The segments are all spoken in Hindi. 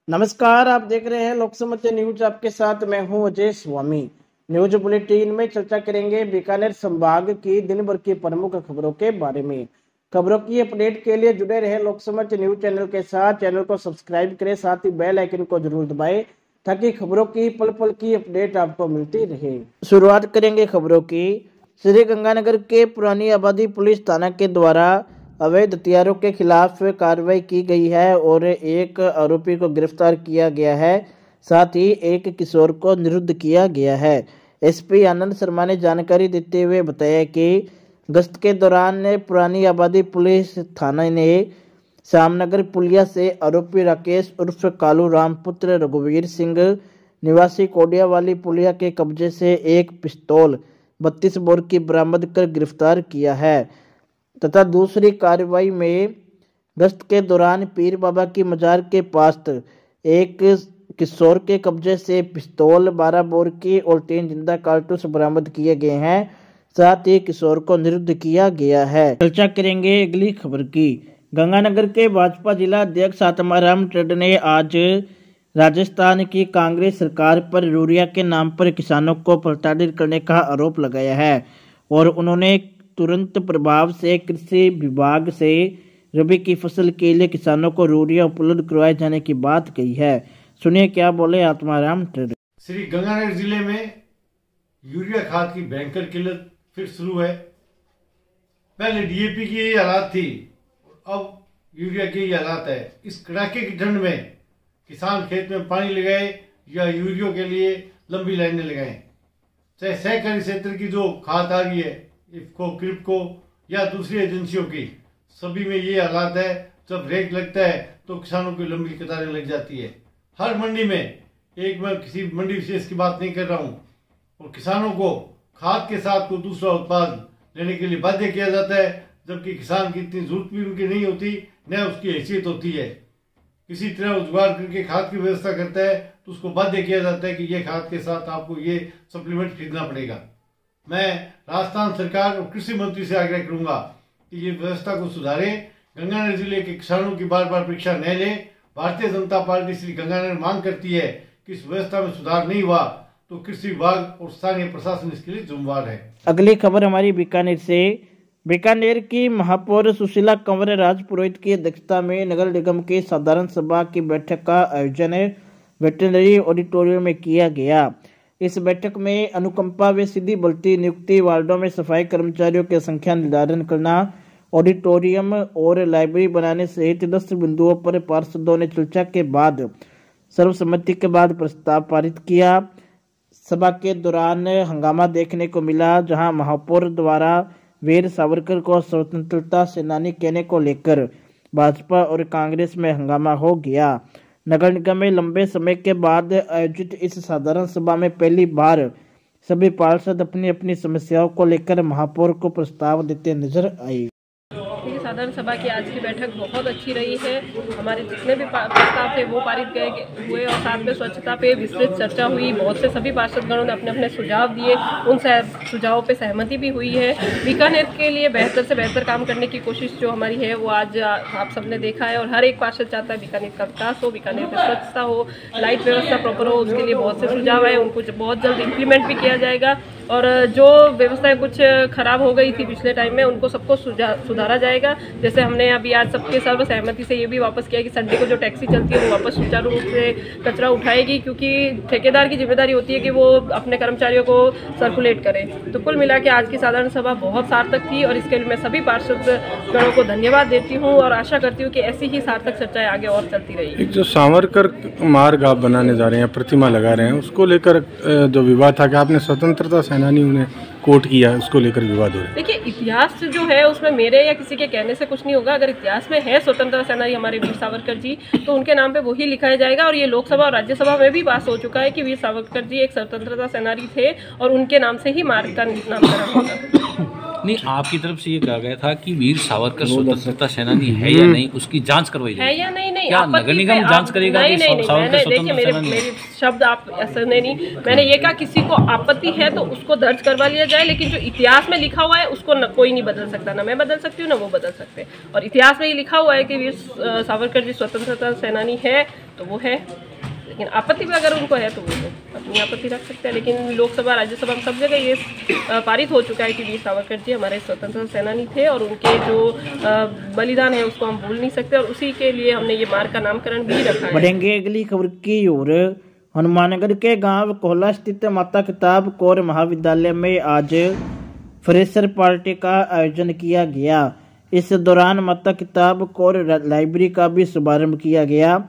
नमस्कार, आप देख रहे हैं लोकसमत न्यूज। आपके साथ मैं हूं अजय स्वामी। न्यूज बुलेटिन में चर्चा करेंगे बीकानेर संभाग की दिन भर की प्रमुख खबरों के बारे में। खबरों की अपडेट के लिए जुड़े रहे लोकसमत न्यूज चैनल के साथ। चैनल को सब्सक्राइब करें, साथ ही बेल आइकन को जरूर दबाएं ताकि खबरों की पल पल की अपडेट आपको मिलती रहे। शुरुआत करेंगे खबरों की। श्री गंगानगर के पुरानी आबादी पुलिस थाना के द्वारा अवैध हथियारों के खिलाफ कार्रवाई की गई है और एक आरोपी को गिरफ्तार किया गया है। साथ ही एक किशोर को निरुद्ध किया गया है। एसपी आनंद शर्मा ने जानकारी देते हुए बताया कि गश्त के दौरान पुरानी आबादी पुलिस थाना ने श्यामनगर पुलिया से आरोपी राकेश उर्फ कालू राम पुत्र रघुवीर सिंह निवासी कोडिया वाली पुलिया के कब्जे से एक पिस्तौल 32 बोर की बरामद कर गिरफ्तार किया है तथा दूसरी कार्रवाई में गश्त के दौरान पीर बाबा की मजार के पास एक किशोर के कब्जे से पिस्तौल 12 बोर की और 3 जिंदा कारतूस बरामद किए गए हैं। साथ ही किशोर को निरुद्ध किया गया है। चर्चा करेंगे अगली खबर की। गंगानगर के भाजपा जिला अध्यक्ष आत्माराम टंड ने आज राजस्थान की कांग्रेस सरकार पर यूरिया के नाम पर किसानों को प्रताड़ित करने का आरोप लगाया है और उन्होंने तुरंत प्रभाव से कृषि विभाग से रबी की फसल के लिए किसानों को यूरिया उपलब्ध करवाए जाने की बात कही है। सुनिए क्या बोले आत्माराम टंड। श्री गंगानगर जिले में यूरिया खाद की भयंकर किल्लत फिर शुरू है। पहले डीएपी की यही हालात थी, अब यूरिया की यही हालात है। इस कड़ाके की ठंड में किसान खेत में पानी लगाए या यूरिया के लिए लंबी लाइनें लगाए। चाहे सहकारी क्षेत्र की जो खाद आ रही है, इफको, क्रिप्को या दूसरी एजेंसियों की, सभी में ये हालात है। जब रेट लगता है तो किसानों की लंबी कतारें लग जाती है। हर मंडी में, एक मैं किसी मंडी विशेष की बात नहीं कर रहा हूँ, और किसानों को खाद के साथ कोई दूसरा उत्पाद लेने के लिए बाध्य किया जाता है, जबकि किसान की इतनी जरूरत भी उनकी नहीं होती, न उसकी हैसियत होती है। किसी तरह जुगाड़ करके खाद की व्यवस्था करता है तो उसको बाध्य किया जाता है कि ये खाद के साथ आपको ये सप्लीमेंट खरीदना पड़ेगा। मैं राजस्थान सरकार और कृषि मंत्री से आग्रह करूंगा कि ये व्यवस्था को सुधारे। गंगानगर जिले के किसानों की बार बार परीक्षा न ले। भारतीय जनता पार्टी श्री गंगानगर मांग करती है कि इस व्यवस्था में सुधार नहीं हुआ तो कृषि विभाग और स्थानीय प्रशासन इसके लिए जिम्मेवार है। अगली खबर हमारी बीकानेर से। बीकानेर की महापौर सुशीला कंवर राजपुरोहित की अध्यक्षता में नगर निगम की साधारण सभा की बैठक का आयोजन वेटरनरी ऑडिटोरियम में किया गया। इस बैठक में अनुकंपा व सीधी भर्ती नियुक्ति, वार्डों में सफाई कर्मचारियों की संख्या निर्धारण करना, ऑडिटोरियम और लाइब्रेरी बनाने सहित 10 बिंदुओं पर पार्षदों ने चर्चा के बाद सर्वसम्मति के बाद प्रस्ताव पारित किया। सभा के दौरान हंगामा देखने को मिला, जहां महापौर द्वारा वीर सावरकर को स्वतंत्रता सेनानी कहने को लेकर भाजपा और कांग्रेस में हंगामा हो गया। नगर निगम में लंबे समय के बाद आयोजित इस साधारण सभा में पहली बार सभी पार्षद अपनी अपनी समस्याओं को लेकर महापौर को प्रस्ताव देते नजर आए। साधारण सभा की आज की बैठक बहुत अच्छी रही है। हमारे जितने भी प्रस्ताव थे वो पारित हुए और साथ में स्वच्छता पे विस्तृत चर्चा हुई। बहुत से सभी पार्षदगणों ने अपने अपने सुझाव दिए, उन सुझावों पे सहमति भी हुई है। बीकानेर के लिए बेहतर से बेहतर काम करने की कोशिश जो हमारी है वो आज आप सबने देखा है और हर एक पार्षद चाहता है बीकानेर का विकास हो, बीकानेर में स्वच्छता हो, लाइट व्यवस्था प्रॉपर हो। उसके लिए बहुत से सुझाव है, उनको बहुत जल्द इम्प्लीमेंट भी किया जाएगा और जो व्यवस्थाएं कुछ खराब हो गई थी पिछले टाइम में उनको सबको सुधारा जाएगा। जैसे हमने अभी आज सबके सर्व सहमति से ये भी वापस किया कि संडे को जो टैक्सी चलती है वो वापस सुचारू रूप से कचरा उठाएगी, क्योंकि ठेकेदार की जिम्मेदारी होती है कि वो अपने कर्मचारियों को सर्कुलेट करे। तो कुल मिला के आज की साधारण सभा बहुत सार्थक थी और इसके लिए मैं सभी पार्षदगणों को धन्यवाद देती हूँ और आशा करती हूँ कि ऐसी ही सार्थक चर्चाएं आगे और चलती रहेगी। एक जो सावरकर मार्ग आप बनाने जा रहे हैं, प्रतिमा लगा रहे हैं, उसको लेकर जो विवाद था कि आपने स्वतंत्रता सेनानी उन्हें कोट किया, उसको लेकर विवाद हो रहा है। देखिए, इतिहास जो है उसमें मेरे या किसी के कहने से कुछ नहीं होगा। अगर इतिहास में है स्वतंत्रता सेनानी हमारे वीर सावरकर जी, तो उनके नाम पे वही लिखाया जाएगा और ये लोकसभा और राज्यसभा में भी पास हो चुका है कि वीर सावरकर जी एक स्वतंत्रता सेनानी थे और उनके नाम से ही मार्ग का नामकरण होगा। नहीं, आपकी तरफ से ये कहा गया था कि वीर सावरकर स्वतंत्रता सेनानी है या नहीं, उसकी जांच करवाई है जाएगी। या नहीं? नहीं, क्या नगर निगम जांच करेगा कि सावरकर स्वतंत्रता सेनानी? मेरे शब्द आप सुने नहीं। मैंने ये कहा किसी को आपत्ति है तो उसको दर्ज करवा लिया जाए, लेकिन जो इतिहास में लिखा हुआ है उसको कोई नहीं बदल सकता, ना मैं बदल सकती हूँ ना वो बदल सकते। और इतिहास में ये लिखा हुआ है कि वीर सावरकर जी स्वतंत्रता सेनानी है तो वो है, लेकिन आपत्ति भी अगर उनको है तो वो अपनी आपत्ति रख सकते हैं। लेकिन लोकसभा, राज्यसभा में सब जगह ये पारित हो चुका है कि वीर सावरकर जी हमारे स्वतंत्रता सेनानी थे और उनके जो बलिदान है उसको हम भूल नहीं सकते, और उसी के लिए हमने ये मार्ग का नामकरण भी रखा है। बढ़ेंगे अगली खबर की ओर। हनुमानगढ़ के गांव कोहला स्थित माता किताब कौर महाविद्यालय में आज फ्रेशर पार्टी का आयोजन किया गया। इस दौरान माता किताब कौर लाइब्रेरी का भी शुभारंभ किया गया।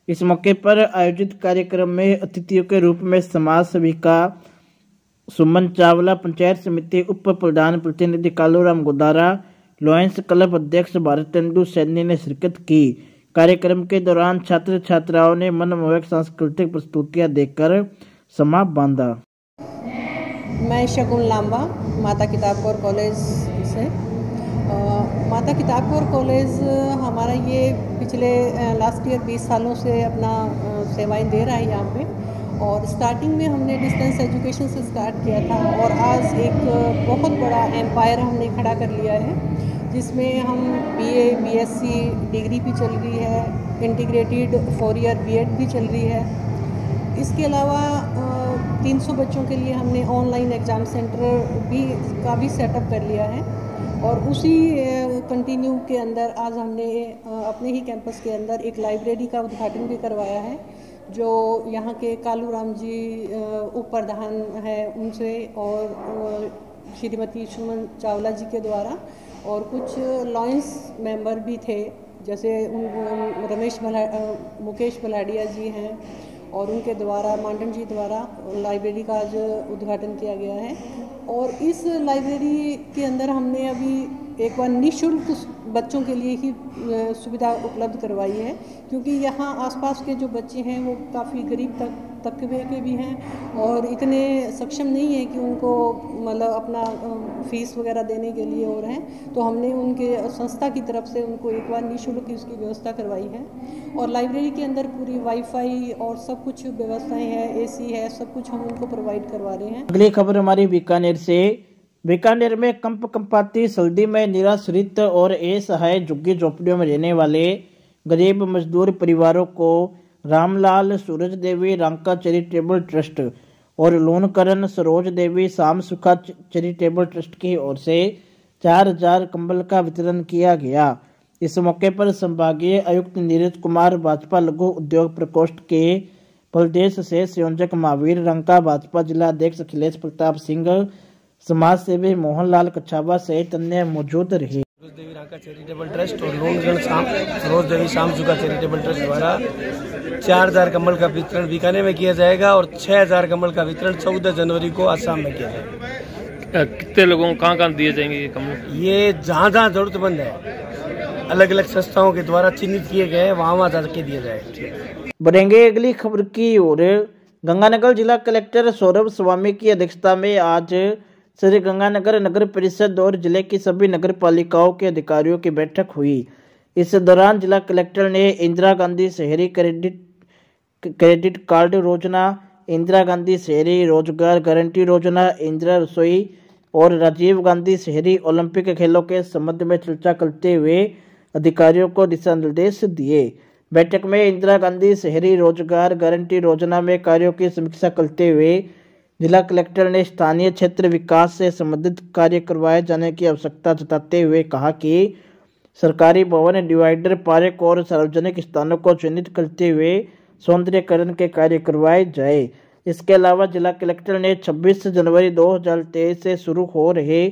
इस मौके पर आयोजित कार्यक्रम में अतिथियों के रूप में समाज सेविका सुमन चावला, पंचायत समिति उप प्रधान प्रतिनिधि कालूराम गोदारा, लॉयंस क्लब अध्यक्ष भारतेंदु सैनी ने शिरकत की। कार्यक्रम के दौरान छात्र छात्राओं ने मनमोहक सांस्कृतिक प्रस्तुतियां देकर समा बांधा। मैं शगुन लांबा माता किताब कौर कॉलेज से। माता किताब कौर कॉलेज हमारा ये पिछले लास्ट ईयर 20 सालों से अपना सेवाएं दे रहा है यहाँ पे, और स्टार्टिंग में हमने डिस्टेंस एजुकेशन से स्टार्ट किया था और आज एक बहुत बड़ा एम्पायर हमने खड़ा कर लिया है, जिसमें हम BA BSc डिग्री भी चल रही है, इंटीग्रेटेड 4 ईयर B.Ed भी चल रही है। इसके अलावा 300 बच्चों के लिए हमने ऑनलाइन एग्ज़ाम सेंटर का भी सेटअप कर लिया है, और उसी कंटिन्यू के अंदर आज हमने अपने ही कैंपस के अंदर एक लाइब्रेरी का उद्घाटन भी करवाया है, जो यहाँ के कालूराम जी उप प्रधान है उनसे और श्रीमती सुमन चावला जी के द्वारा, और कुछ लॉयंस मेंबर भी थे, जैसे मुकेश भलाडिया जी हैं और उनके द्वारा, मांडन जी द्वारा लाइब्रेरी का आज उद्घाटन किया गया है। और इस लाइब्रेरी के अंदर हमने अभी एक बार निःशुल्क बच्चों के लिए ही सुविधा उपलब्ध करवाई है, क्योंकि यहाँ आसपास के जो बच्चे हैं वो काफ़ी गरीब तबके के भी हैं और इतने सक्षम नहीं है कि उनको मतलब अपना फीस वगैरह देने के लिए हो रहे हैं, तो हमने उनके संस्था की तरफ से उनको एक बार निःशुल्क इसकी व्यवस्था करवाई है। और लाइब्रेरी के अंदर पूरी वाईफाई और सब कुछ व्यवस्थाएं हैं, AC है, सब कुछ हम उनको प्रोवाइड करवा रहे हैं। अगली खबर हमारी बीकानेर से। बीकानेर में कंपाती सर्दी में निराश्रित और असहाय झुग्गी झोपड़ियों में रहने वाले गरीब मजदूर परिवारों को रामलाल सूरज देवी रांका चैरिटेबल ट्रस्ट और लोनकरण सरोज देवी शाम सुखा चैरिटेबल ट्रस्ट की ओर से 4000 कंबल का वितरण किया गया। इस मौके पर संभागीय आयुक्त नीरज कुमार, भाजपा लघु उद्योग प्रकोष्ठ के प्रदेश से संयोजक महावीर रंका, भाजपा जिला अध्यक्ष अखिलेश प्रताप सिंह, समाज सेवी मोहनलाल कछावा सहित अन्य मौजूद रहे। सरोज देवी रांका चैरिटेबल ट्रस्ट और लोनगण सरोज देवी शाम सुखा चैरिटेबल ट्रस्ट द्वारा 4000 कंबल का वितरण बीकानेर में किया जाएगा और 6000 कंबल का वितरण 14 जनवरी को आसाम में किया जाएगा। कितने लोगों को कहाँ दिए जाएंगे ये कंबल? ये जहाँ जहाँ जरूरतमंद है, अलग अलग संस्थाओं के द्वारा चिन्हित किए गए हैं, वहाँ जाके दिया जाएगा। बढ़ेंगे अगली खबर की ओर। गंगानगर जिला कलेक्टर सौरभ स्वामी की अध्यक्षता में आज श्री गंगानगर नगर परिषद और जिले की सभी नगर पालिकाओं के अधिकारियों की बैठक हुई। इस दौरान जिला कलेक्टर ने इंदिरा गांधी शहरी क्रेडिट कार्ड योजना, इंदिरा गांधी शहरी रोजगार गारंटी योजना, इंदिरा रसोई और राजीव गांधी शहरी ओलंपिक खेलों के संबंध में चर्चा करते हुए अधिकारियों को दिशा निर्देश दिए। बैठक में इंदिरा गांधी शहरी रोजगार गारंटी योजना में कार्यों की समीक्षा करते हुए जिला कलेक्टर ने स्थानीय क्षेत्र विकास से संबंधित कार्य करवाए जाने की आवश्यकता जताते हुए कहा कि सरकारी भवन, डिवाइडर, पार्क और सार्वजनिक स्थानों को चिन्हित करते हुए सौंदर्यकरण के कार्य करवाए जाए। इसके अलावा जिला कलेक्टर ने 26 जनवरी 2023 से शुरू हो रहे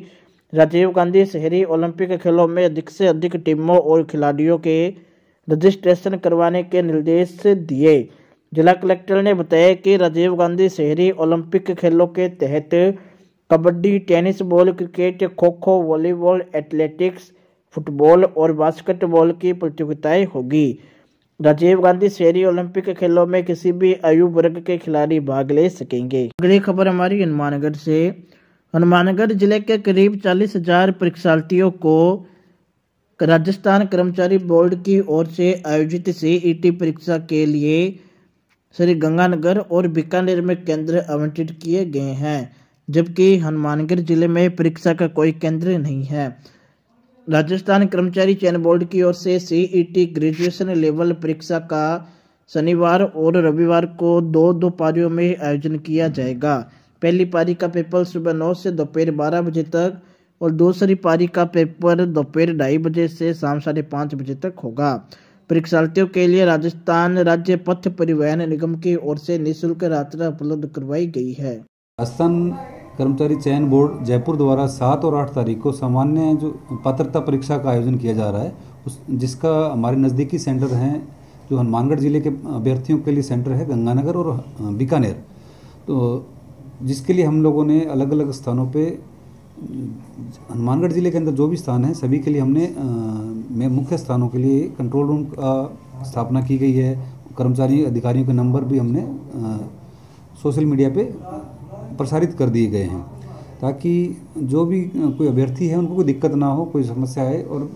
राजीव गांधी शहरी ओलंपिक खेलों में अधिक से अधिक टीमों और खिलाड़ियों के रजिस्ट्रेशन करवाने के निर्देश दिए। जिला कलेक्टर ने बताया कि राजीव गांधी शहरी ओलंपिक खेलों के तहत kabaddi, tennis ball, cricket, kho kho, volleyball, athletics, football और बास्केटबॉल की प्रतियोगिताएं होगी। राजीव गांधी शहरी ओलंपिक खेलों में किसी भी आयु वर्ग के खिलाड़ी भाग ले सकेंगे। अगली खबर हमारी हनुमानगढ़ से। हनुमानगढ़ जिले के करीब 40,000 परीक्षार्थियों को राजस्थान कर्मचारी बोर्ड की ओर से आयोजित सीईटी परीक्षा के लिए श्री गंगानगर और बीकानेर में केंद्र आवंटित किए गए हैं, जबकि हनुमानगढ़ जिले में परीक्षा का कोई केंद्र नहीं है। राजस्थान कर्मचारी चयन बोर्ड की ओर से सीईटी ग्रेजुएशन लेवल परीक्षा का शनिवार और रविवार को 2 पारियों में आयोजन किया जाएगा। पहली पारी का पेपर सुबह 9 से दोपहर 12 बजे तक और दूसरी पारी का पेपर दोपहर 2:30 बजे से शाम 5:30 बजे तक होगा। परीक्षार्थियों के लिए राजस्थान राज्य पथ परिवहन निगम की ओर से निःशुल्क यात्रा उपलब्ध करवाई गई है। राजस्थान कर्मचारी चयन बोर्ड जयपुर द्वारा 7 और 8 तारीख को सामान्य जो पात्रता परीक्षा का आयोजन किया जा रहा है, जिसका हमारे नज़दीकी सेंटर हैं जो हनुमानगढ़ जिले के अभ्यर्थियों के लिए सेंटर है गंगानगर और बीकानेर, तो जिसके लिए हम लोगों ने अलग अलग स्थानों पे हनुमानगढ़ जिले के अंदर जो भी स्थान है सभी के लिए हमने मुख्य स्थानों के लिए कंट्रोल रूम का स्थापना की गई है। कर्मचारी अधिकारियों के नंबर भी हमने सोशल मीडिया पे प्रसारित कर दिए गए हैं, ताकि जो भी कोई अभ्यर्थी है उनको कोई दिक्कत ना हो, कोई समस्या आए और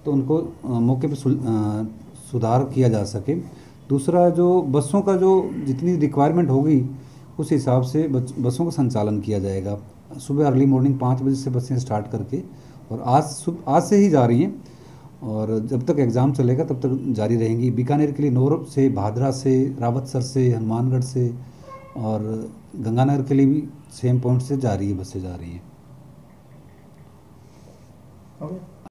तो उनको मौके पे सुधार किया जा सके। दूसरा, जो बसों का जो जितनी रिक्वायरमेंट होगी उस हिसाब से बसों का संचालन किया जाएगा। सुबह अर्ली मॉर्निंग 5 बजे से बसें स्टार्ट करके और आज से ही जा रही हैं और जब तक एग्ज़ाम चलेगा तब तक जारी रहेंगी। बीकानेर के लिए नौर से, भादरा से, रावतसर से, हनुमानगढ़ से और गंगानगर के लिए भी सेम पॉइंट से जा रही है, बसें जा रही हैं।